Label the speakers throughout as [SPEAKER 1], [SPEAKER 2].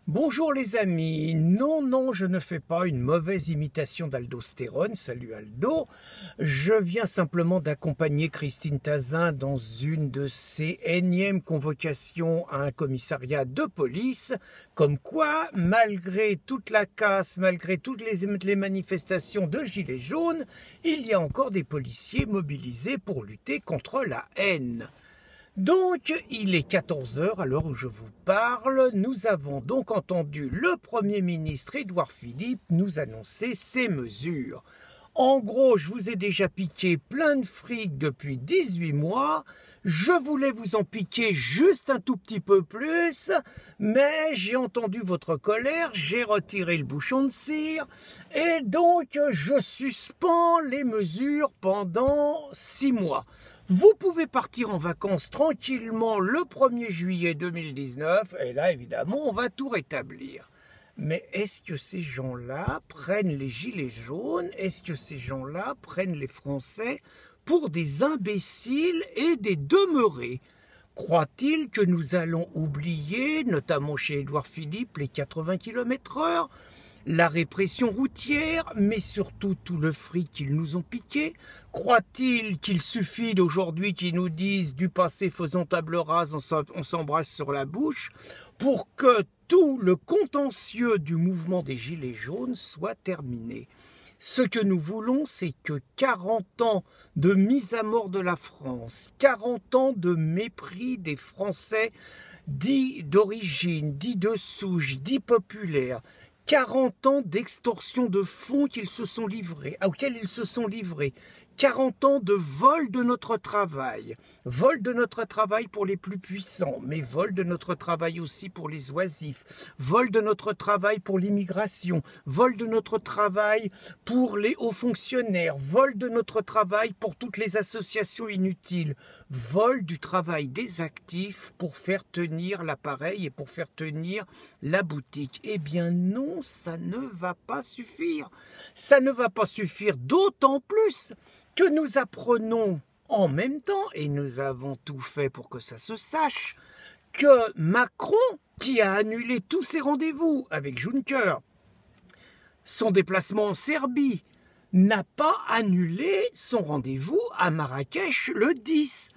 [SPEAKER 1] Bonjour les amis, non, je ne fais pas une mauvaise imitation d'aldostérone, salut Aldo. Je viens simplement d'accompagner Christine Tazin dans une de ses énièmes convocations à un commissariat de police, comme quoi, malgré toute la casse, malgré toutes les manifestations de gilets jaunes, il y a encore des policiers mobilisés pour lutter contre la haine. Donc, il est 14 h à l'heure où je vous parle. Nous avons donc entendu le Premier ministre Édouard Philippe nous annoncer ces mesures. En gros, je vous ai déjà piqué plein de fric depuis 18 mois. Je voulais vous en piquer juste un tout petit peu plus, mais j'ai entendu votre colère, j'ai retiré le bouchon de cire, et donc je suspends les mesures pendant 6 mois. Vous pouvez partir en vacances tranquillement le 1er juillet 2019, et là, évidemment, on va tout rétablir. Mais est-ce que ces gens-là prennent les gilets jaunes? Est-ce que ces gens-là prennent les Français pour des imbéciles et des demeurés? Croient-ils que nous allons oublier, notamment chez Édouard Philippe, les 80 km/h, la répression routière, mais surtout tout le fric qu'ils nous ont piqué? Croient-ils qu'il suffit d'aujourd'hui qu'ils nous disent du passé faisons table rase, on s'embrasse sur la bouche, pour que tout le contentieux du mouvement des Gilets jaunes soit terminé? Ce que nous voulons, c'est que 40 ans de mise à mort de la France, 40 ans de mépris des Français dits d'origine, dits de souche, dits populaires, 40 ans d'extorsion de fonds auxquels ils se sont livrés, 40 ans de vol de notre travail pour les plus puissants, mais vol de notre travail aussi pour les oisifs, vol de notre travail pour l'immigration, vol de notre travail pour les hauts fonctionnaires, vol de notre travail pour toutes les associations inutiles, vol du travail des actifs pour faire tenir l'appareil et pour faire tenir la boutique. Eh bien non, ça ne va pas suffire. Ça ne va pas suffire, d'autant plus que nous apprenons en même temps, et nous avons tout fait pour que ça se sache, que Macron, qui a annulé tous ses rendez-vous avec Juncker, son déplacement en Serbie, n'a pas annulé son rendez-vous à Marrakech le 10.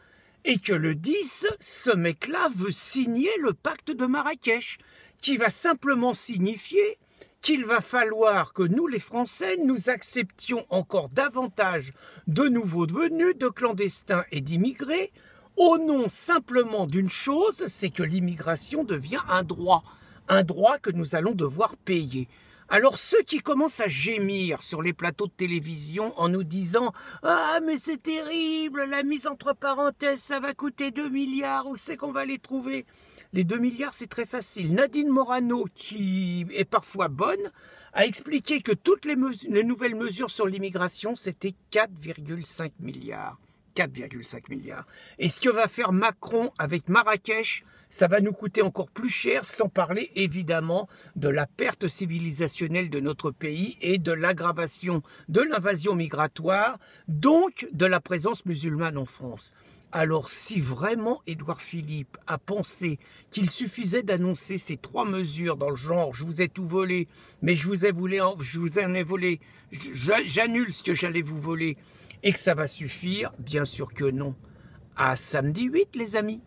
[SPEAKER 1] Et que le 10, ce mec-là veut signer le pacte de Marrakech, qui va simplement signifier qu'il va falloir que nous, les Français, nous acceptions encore davantage de nouveaux venus, de clandestins et d'immigrés, au nom simplement d'une chose, c'est que l'immigration devient un droit que nous allons devoir payer. Alors ceux qui commencent à gémir sur les plateaux de télévision en nous disant « Ah mais c'est terrible, la mise entre parenthèses, ça va coûter 2 milliards, où c'est qu'on va les trouver ?» Les 2 milliards, c'est très facile. Nadine Morano, qui est parfois bonne, a expliqué que toutes les nouvelles mesures sur l'immigration, c'était 4,5 milliards. 4,5 milliards. Et ce que va faire Macron avec Marrakech, ça va nous coûter encore plus cher, sans parler évidemment de la perte civilisationnelle de notre pays et de l'aggravation de l'invasion migratoire, donc de la présence musulmane en France. Alors si vraiment Édouard Philippe a pensé qu'il suffisait d'annoncer ces 3 mesures dans le genre « je vous ai tout volé, mais je vous en ai volé, j'annule ce que j'allais vous voler » et que ça va suffire, bien sûr que non. À samedi 8 les amis.